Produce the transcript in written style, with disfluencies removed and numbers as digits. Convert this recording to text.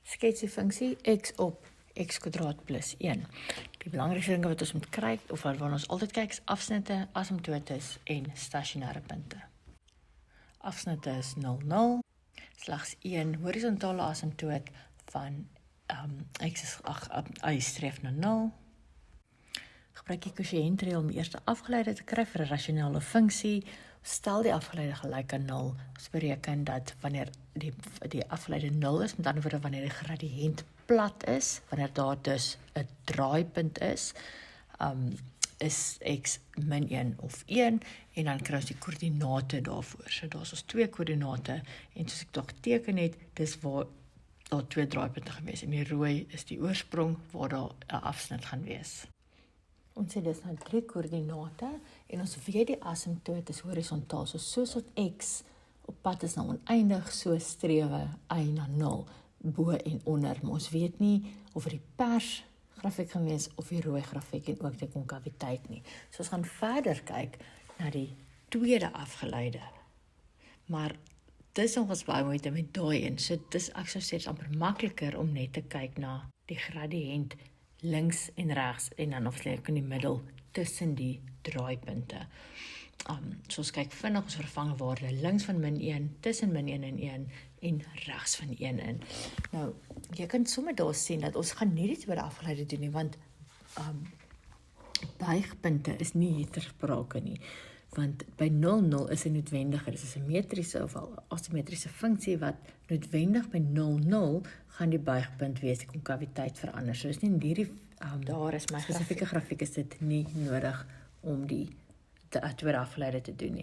skets die funksie x op x kwadraat plus 1. Die belangrikste dinge wat ons moet kry, of wat ons altyd kyk, is afsnitte, asymptotes en stasionêre punte. Afsnitte is 0, 0, slegs 1 horisontale asymptoot van y streef na 0. Gebruik die kwosiëntreël om eers die afgeleide te kry vir 'n rasionele funksie. Stel die afgeleide gelyk aan 0, ons bereken dat wanneer die afgeleide 0 is, met ander woorde wanneer die gradiënt plat is, wanneer daar dus 'n draaipunt is x min 1 of 1, en dan kry ons die koördinate daarvoor. So daar is ons 2 koördinate, en soos ek dalk geteken het, dis waar daar 2 draaipunte gewees, en die rooi is die oorsprong waar daar 'n afsnit gaan wees. Ons sê dis nou 3 koördinate, en ons weet die asymptoot is horisontaal, soos wat x op pad is na oneindig, so strewe y na 0, bo en onder, maar ons weet nie of die pers grafiek gaan wees, of die rooi grafiek, en ook die konkaviteit nie. So ons gaan verder kyk na die tweede afgeleide, maar dis nogals baie moeite met daai een, so dis, ek sou sê, dit is amper makliker om net te kyk na die gradiënt links en regs, en dan of in die middel tussen die draaipunte. So ons kyk vinnig, ons vervang 'n waarde links van min 1, tussen min 1 en 1, en regs van 1 in. Nou, jy kan sommer daar sien dat ons gaan nie die tweede afgeleide doen nie, want buigpunte is nie hier ter sprake nie. Want by 0, 0 is 'n noodwendige, dis 'n metriese of 'n asimetriese funksie wat noodwendig by 0, 0 gaan die buigpunt wees, die konkaviteit verander. So is nie in hierdie daar is my spesifieke grafiek is dit nie nodig om die tweede afgeleide te doen nie.